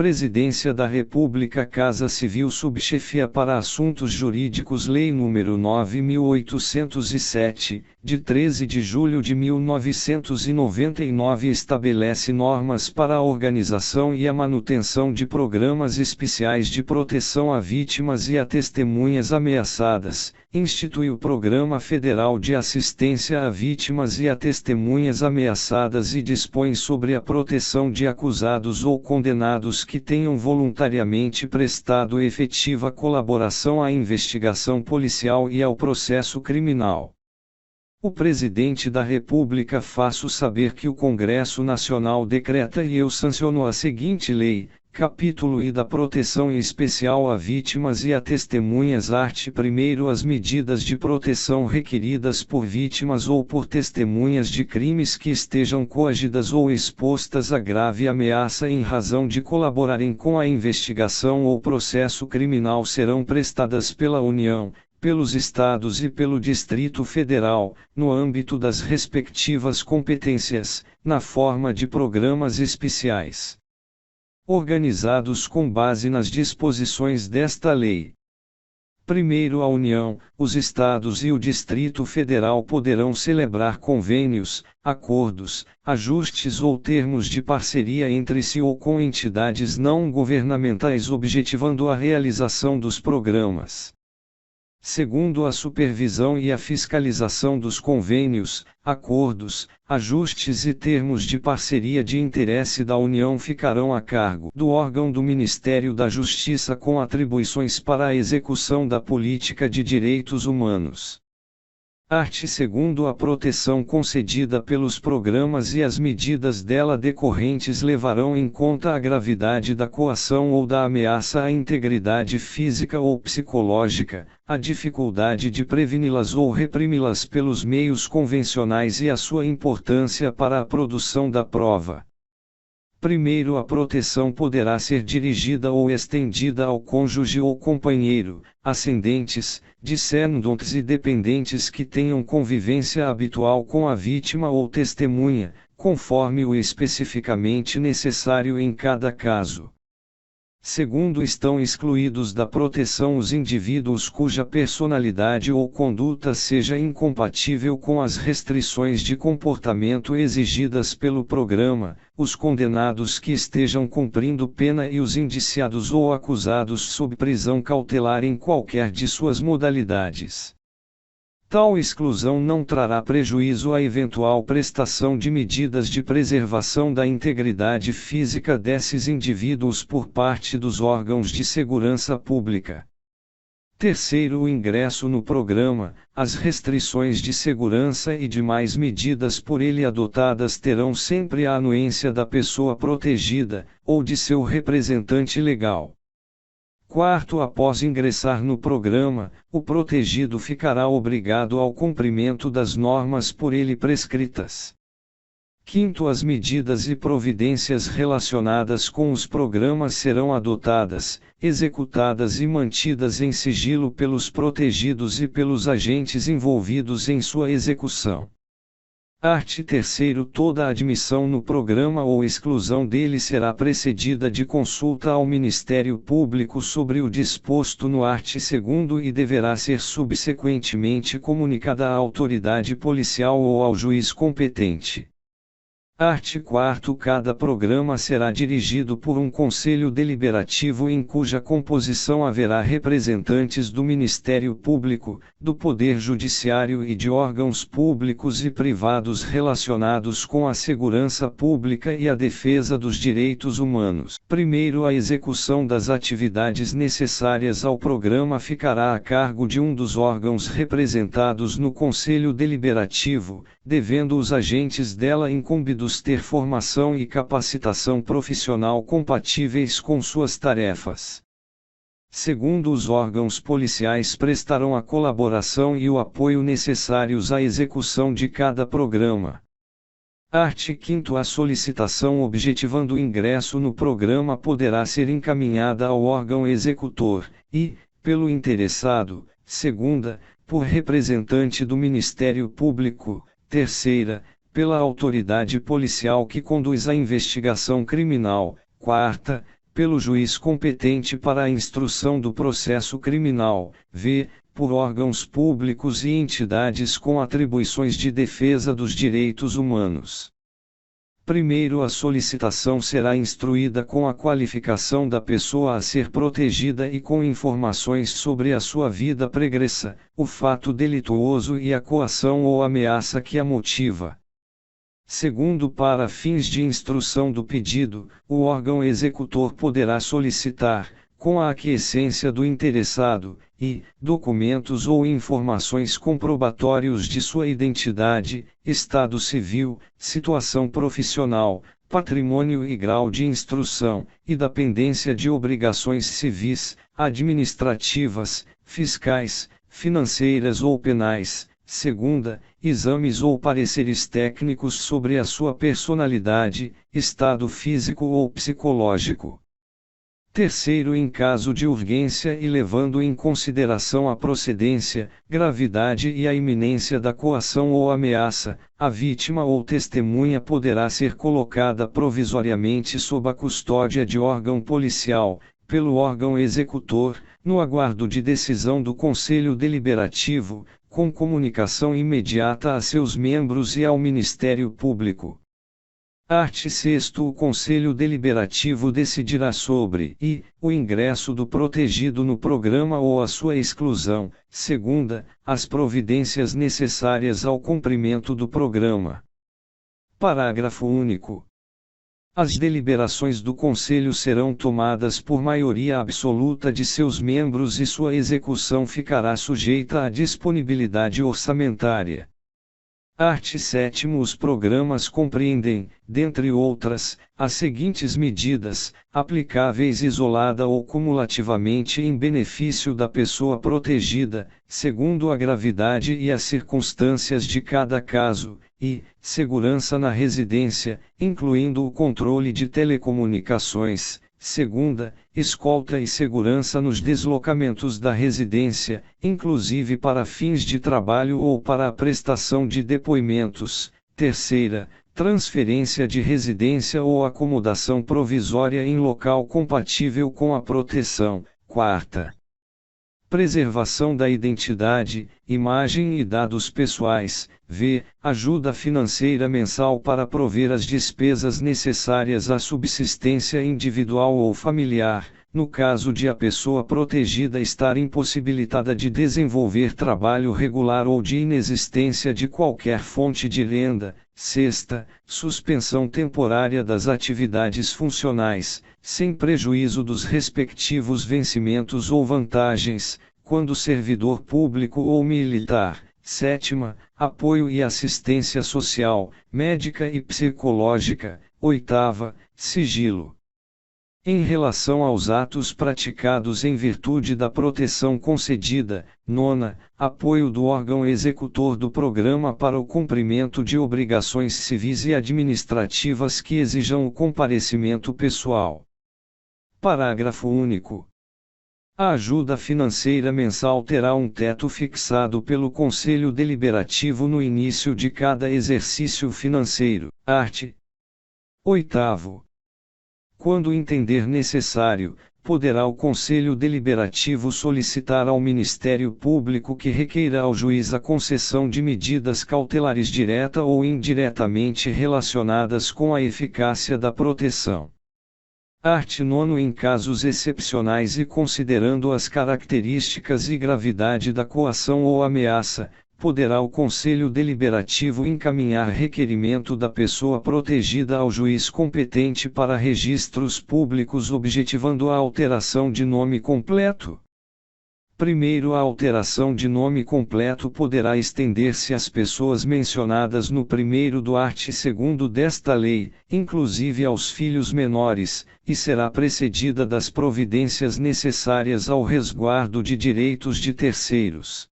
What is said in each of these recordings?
Presidência da República, Casa Civil, Subchefia para Assuntos Jurídicos, Lei nº 9.807, de 13 de julho de 1999, estabelece normas para a organização e a manutenção de programas especiais de proteção a vítimas e a testemunhas ameaçadas, institui o Programa Federal de Assistência a Vítimas e a Testemunhas Ameaçadas e dispõe sobre a proteção de acusados ou condenados que tenham voluntariamente prestado efetiva colaboração à investigação policial e ao processo criminal. O Presidente da República faço saber que o Congresso Nacional decreta e eu sanciono a seguinte lei, capítulo I da Proteção Especial a Vítimas e a Testemunhas. Art. 1º. As medidas de proteção requeridas por vítimas ou por testemunhas de crimes que estejam coagidas ou expostas a grave ameaça em razão de colaborarem com a investigação ou processo criminal serão prestadas pela União, pelos Estados e pelo Distrito Federal, no âmbito das respectivas competências, na forma de programas especiais, organizados com base nas disposições desta lei. Primeiro, a União, os Estados e o Distrito Federal poderão celebrar convênios, acordos, ajustes ou termos de parceria entre si ou com entidades não governamentais objetivando a realização dos programas. Segundo, a supervisão e a fiscalização dos convênios, acordos, ajustes e termos de parceria de interesse da União ficarão a cargo do órgão do Ministério da Justiça com atribuições para a execução da política de direitos humanos. Art. 2º. A proteção concedida pelos programas e as medidas dela decorrentes levarão em conta a gravidade da coação ou da ameaça à integridade física ou psicológica, a dificuldade de preveni-las ou reprimi-las pelos meios convencionais e a sua importância para a produção da prova. Primeiro, a proteção poderá ser dirigida ou estendida ao cônjuge ou companheiro, ascendentes, descendentes e dependentes que tenham convivência habitual com a vítima ou testemunha, conforme o especificamente necessário em cada caso. Segundo, estão excluídos da proteção os indivíduos cuja personalidade ou conduta seja incompatível com as restrições de comportamento exigidas pelo programa, os condenados que estejam cumprindo pena e os indiciados ou acusados sob prisão cautelar em qualquer de suas modalidades. Tal exclusão não trará prejuízo à eventual prestação de medidas de preservação da integridade física desses indivíduos por parte dos órgãos de segurança pública. Terceiro, o ingresso no programa, as restrições de segurança e demais medidas por ele adotadas terão sempre a anuência da pessoa protegida, ou de seu representante legal. Quarto, após ingressar no programa, o protegido ficará obrigado ao cumprimento das normas por ele prescritas. Quinto, as medidas e providências relacionadas com os programas serão adotadas, executadas e mantidas em sigilo pelos protegidos e pelos agentes envolvidos em sua execução. Art. 3º. Toda admissão no programa ou exclusão dele será precedida de consulta ao Ministério Público sobre o disposto no art. 2º e deverá ser subsequentemente comunicada à autoridade policial ou ao juiz competente. Art. 4º. Cada programa será dirigido por um conselho deliberativo em cuja composição haverá representantes do Ministério Público, do Poder Judiciário e de órgãos públicos e privados relacionados com a segurança pública e a defesa dos direitos humanos. Primeiro, a execução das atividades necessárias ao programa ficará a cargo de um dos órgãos representados no Conselho Deliberativo, devendo os agentes dela incumbidos ter formação e capacitação profissional compatíveis com suas tarefas. Segundo, os órgãos policiais prestarão a colaboração e o apoio necessários à execução de cada programa. Art. 5º. A solicitação objetivando o ingresso no programa poderá ser encaminhada ao órgão executor, e, pelo interessado, segunda, por representante do Ministério Público, terceira, pela autoridade policial que conduz a investigação criminal, quarta, pelo juiz competente para a instrução do processo criminal, v. por órgãos públicos e entidades com atribuições de defesa dos direitos humanos. Primeiro, a solicitação será instruída com a qualificação da pessoa a ser protegida e com informações sobre a sua vida pregressa, o fato delituoso e a coação ou ameaça que a motiva. Segundo, para fins de instrução do pedido, o órgão executor poderá solicitar, com a aquiescência do interessado, documentos ou informações comprobatórios de sua identidade, estado civil, situação profissional, patrimônio e grau de instrução, e da pendência de obrigações civis, administrativas, fiscais, financeiras ou penais. Segunda, exames ou pareceres técnicos sobre a sua personalidade, estado físico ou psicológico. Terceiro, em caso de urgência e levando em consideração a procedência, gravidade e a iminência da coação ou ameaça, a vítima ou testemunha poderá ser colocada provisoriamente sob a custódia de órgão policial, pelo órgão executor, no aguardo de decisão do Conselho Deliberativo, com comunicação imediata a seus membros e ao Ministério Público. Art. 6º. O Conselho Deliberativo decidirá sobre o ingresso do protegido no programa ou a sua exclusão. Segunda, as providências necessárias ao cumprimento do programa. Parágrafo único. As deliberações do Conselho serão tomadas por maioria absoluta de seus membros e sua execução ficará sujeita à disponibilidade orçamentária. Art. 7º. Os programas compreendem, dentre outras, as seguintes medidas, aplicáveis isolada ou cumulativamente em benefício da pessoa protegida, segundo a gravidade e as circunstâncias de cada caso, segurança na residência, incluindo o controle de telecomunicações. Segunda, escolta e segurança nos deslocamentos da residência, inclusive para fins de trabalho ou para a prestação de depoimentos. Terceira, transferência de residência ou acomodação provisória em local compatível com a proteção. Quarta, preservação da identidade, imagem e dados pessoais. V. Ajuda financeira mensal para prover as despesas necessárias à subsistência individual ou familiar, no caso de a pessoa protegida estar impossibilitada de desenvolver trabalho regular ou de inexistência de qualquer fonte de renda. Sexta, suspensão temporária das atividades funcionais, sem prejuízo dos respectivos vencimentos ou vantagens, quando servidor público ou militar. Sétima, apoio e assistência social, médica e psicológica. Oitava, sigilo. Em relação aos atos praticados em virtude da proteção concedida. Nona, apoio do órgão executor do programa para o cumprimento de obrigações civis e administrativas que exijam o comparecimento pessoal. Parágrafo único. A ajuda financeira mensal terá um teto fixado pelo Conselho Deliberativo no início de cada exercício financeiro. Art. 8º. Quando entender necessário, poderá o Conselho Deliberativo solicitar ao Ministério Público que requeira ao juiz a concessão de medidas cautelares direta ou indiretamente relacionadas com a eficácia da proteção. Art. 9. Em casos excepcionais e considerando as características e gravidade da coação ou ameaça, poderá o Conselho Deliberativo encaminhar requerimento da pessoa protegida ao juiz competente para registros públicos objetivando a alteração de nome completo. Primeiro, a alteração de nome completo poderá estender-se às pessoas mencionadas no primeiro do art. 2º desta lei, inclusive aos filhos menores, e será precedida das providências necessárias ao resguardo de direitos de terceiros.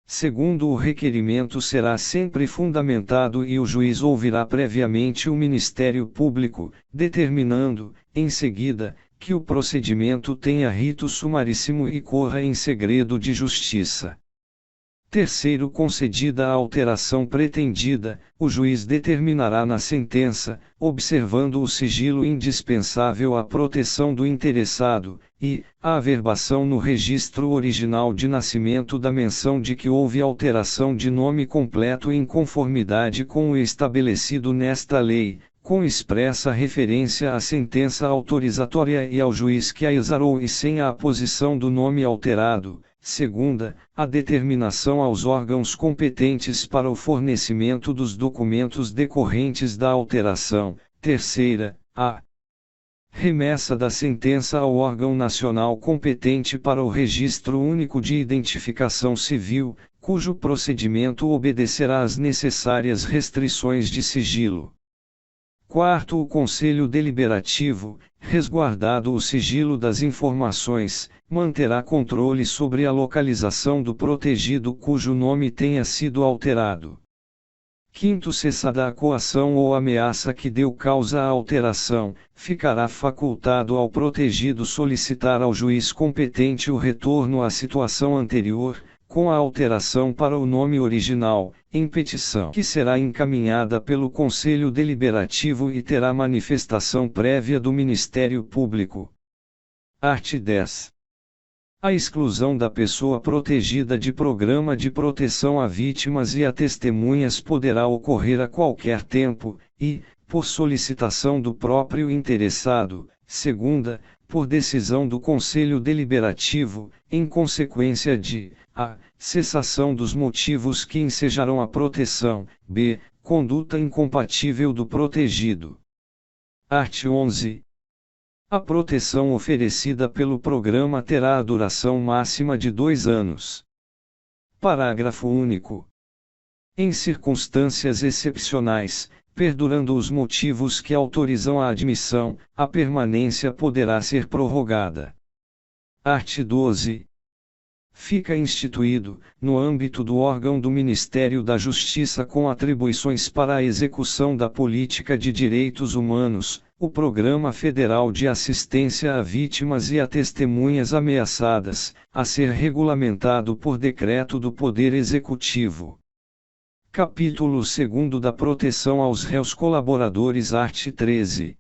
Segundo, o requerimento será sempre fundamentado e o juiz ouvirá previamente o Ministério Público, determinando, em seguida, que o procedimento tenha rito sumaríssimo e corra em segredo de justiça. Terceiro, concedida a alteração pretendida, o juiz determinará na sentença, observando o sigilo indispensável à proteção do interessado, e a averbação no registro original de nascimento da menção de que houve alteração de nome completo em conformidade com o estabelecido nesta lei, com expressa referência à sentença autorizatória e ao juiz que a exarou e sem a aposição do nome alterado. Segunda, a determinação aos órgãos competentes para o fornecimento dos documentos decorrentes da alteração. Terceira, a remessa da sentença ao órgão nacional competente para o Registro Único de Identificação Civil, cujo procedimento obedecerá às necessárias restrições de sigilo. Quarto, o Conselho Deliberativo, resguardado o sigilo das informações, manterá controle sobre a localização do protegido cujo nome tenha sido alterado. Quinto, cessada a coação ou ameaça que deu causa à alteração, ficará facultado ao protegido solicitar ao juiz competente o retorno à situação anterior, com a alteração para o nome original, em petição que será encaminhada pelo Conselho Deliberativo e terá manifestação prévia do Ministério Público. Art. 10. A exclusão da pessoa protegida de programa de proteção a vítimas e a testemunhas poderá ocorrer a qualquer tempo, e, por solicitação do próprio interessado. Segunda, por decisão do Conselho Deliberativo, em consequência de a. Cessação dos motivos que ensejaram a proteção. B. Conduta incompatível do protegido. Art. 11. A proteção oferecida pelo programa terá a duração máxima de 2 anos. Parágrafo único. Em circunstâncias excepcionais, perdurando os motivos que autorizam a admissão, a permanência poderá ser prorrogada. Art. 12. Fica instituído, no âmbito do órgão do Ministério da Justiça com atribuições para a execução da política de direitos humanos, o Programa Federal de Assistência a Vítimas e a Testemunhas Ameaçadas, a ser regulamentado por decreto do Poder Executivo. Capítulo 2 da Proteção aos Réus Colaboradores. Art. 13.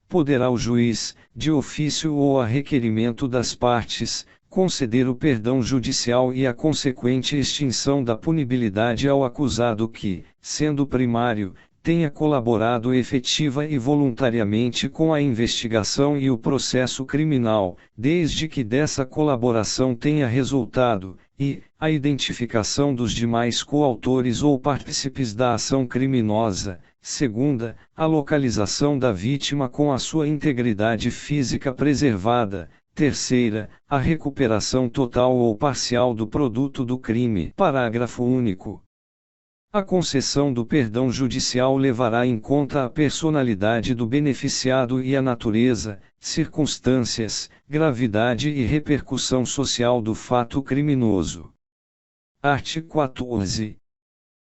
Poderá o juiz, de ofício ou a requerimento das partes, conceder o perdão judicial e a consequente extinção da punibilidade ao acusado que, sendo primário, tenha colaborado efetiva e voluntariamente com a investigação e o processo criminal, desde que dessa colaboração tenha resultado, e, a identificação dos demais coautores ou partícipes da ação criminosa. Segunda, a localização da vítima com a sua integridade física preservada. Terceira, a recuperação total ou parcial do produto do crime. Parágrafo único. A concessão do perdão judicial levará em conta a personalidade do beneficiado e a natureza, circunstâncias, gravidade e repercussão social do fato criminoso. Art. 14.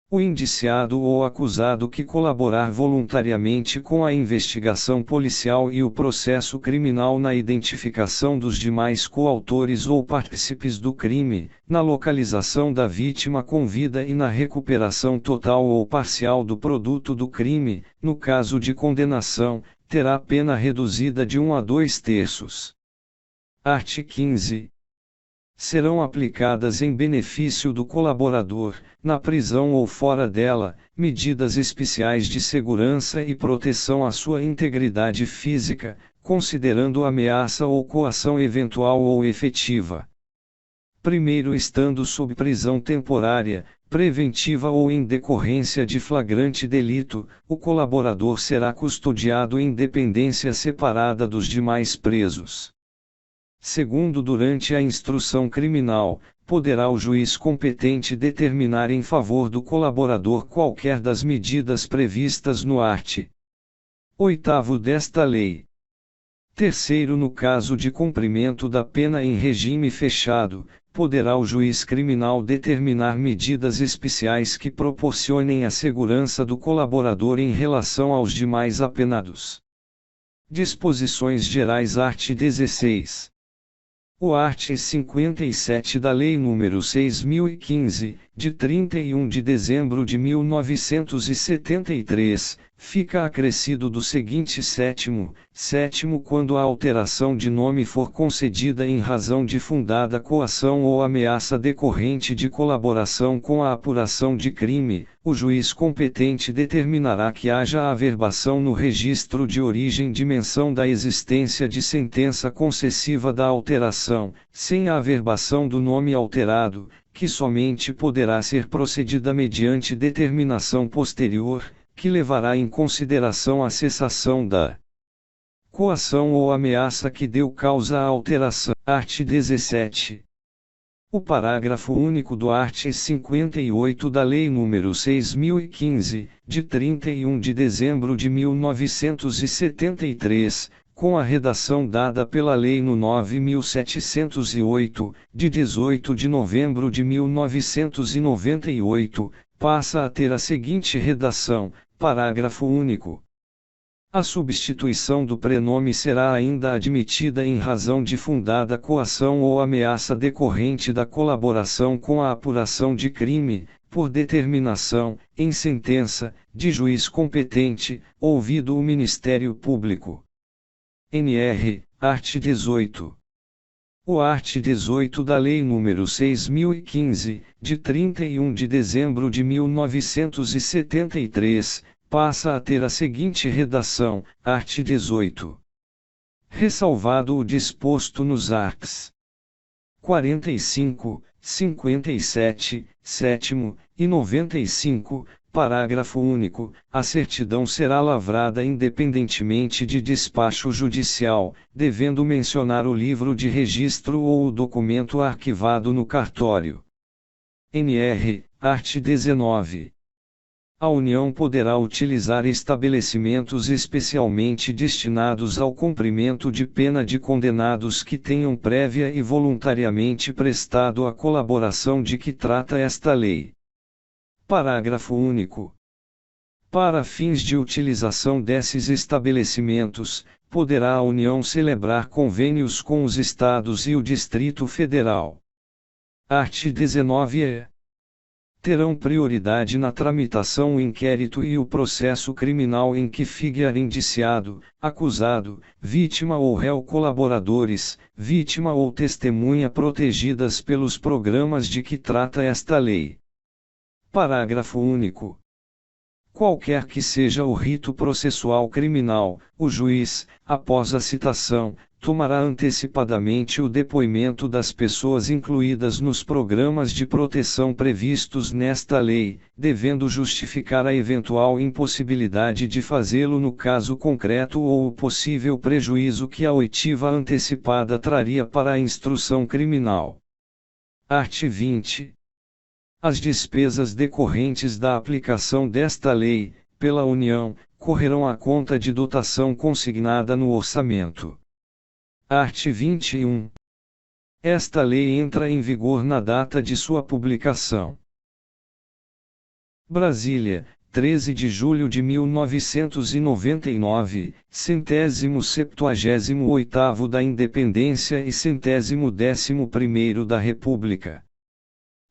O indiciado ou acusado que colaborar voluntariamente com a investigação policial e o processo criminal na identificação dos demais coautores ou partícipes do crime, na localização da vítima com vida e na recuperação total ou parcial do produto do crime, no caso de condenação, terá pena reduzida de 1 a 2/3. Art. 15. Serão aplicadas em benefício do colaborador, na prisão ou fora dela, medidas especiais de segurança e proteção à sua integridade física, considerando ameaça ou coação eventual ou efetiva. Primeiro, estando sob prisão temporária, preventiva ou em decorrência de flagrante delito, o colaborador será custodiado em dependência separada dos demais presos. Segundo, durante a instrução criminal, poderá o juiz competente determinar em favor do colaborador qualquer das medidas previstas no art. 8º desta lei. Terceiro, no caso de cumprimento da pena em regime fechado, poderá o juiz criminal determinar medidas especiais que proporcionem a segurança do colaborador em relação aos demais apenados. Disposições Gerais. Art. 16. O art. 57 da Lei nº 6.015, de 31 de dezembro de 1973, fica acrescido do seguinte sétimo, quando a alteração de nome for concedida em razão de fundada coação ou ameaça decorrente de colaboração com a apuração de crime, o juiz competente determinará que haja averbação no registro de origem de menção da existência de sentença concessiva da alteração, sem a averbação do nome alterado, que somente poderá ser procedida mediante determinação posterior, que levará em consideração a cessação da coação ou ameaça que deu causa à alteração. Art. 17. O parágrafo único do art. 58 da Lei nº 6.015, de 31 de dezembro de 1973, com a redação dada pela Lei no 9.708, de 18 de novembro de 1998, passa a ter a seguinte redação: parágrafo único. A substituição do prenome será ainda admitida em razão de fundada coação ou ameaça decorrente da colaboração com a apuração de crime, por determinação, em sentença, de juiz competente, ouvido o Ministério Público. NR, art. 18. O art. 18 da Lei nº 6.015, de 31 de dezembro de 1973, passa a ter a seguinte redação: art. 18. Ressalvado o disposto nos arts. 45, 57, 7º e 95, parágrafo único, a certidão será lavrada independentemente de despacho judicial, devendo mencionar o livro de registro ou o documento arquivado no cartório. NR, art. 19. A União poderá utilizar estabelecimentos especialmente destinados ao cumprimento de pena de condenados que tenham prévia e voluntariamente prestado a colaboração de que trata esta lei. Parágrafo único. Para fins de utilização desses estabelecimentos, poderá a União celebrar convênios com os Estados e o Distrito Federal. Art. 19-E. Terão prioridade na tramitação o inquérito e o processo criminal em que ficar indiciado, acusado, vítima ou réu colaboradores, vítima ou testemunha protegidas pelos programas de que trata esta lei. Parágrafo único. Qualquer que seja o rito processual criminal, o juiz, após a citação, tomará antecipadamente o depoimento das pessoas incluídas nos programas de proteção previstos nesta lei, devendo justificar a eventual impossibilidade de fazê-lo no caso concreto ou o possível prejuízo que a oitiva antecipada traria para a instrução criminal. Art. 20. As despesas decorrentes da aplicação desta lei, pela União, correrão à conta de dotação consignada no orçamento. Art. 21. Esta lei entra em vigor na data de sua publicação. Brasília, 13 de julho de 1999, 178º da Independência e 111º da República.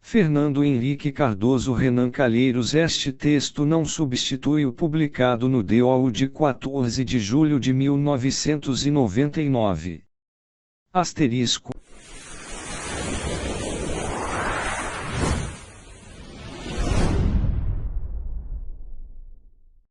Fernando Henrique Cardoso Renan Calheiros. Este texto não substitui o publicado no DOU de 14 de julho de 1999. Asterisco.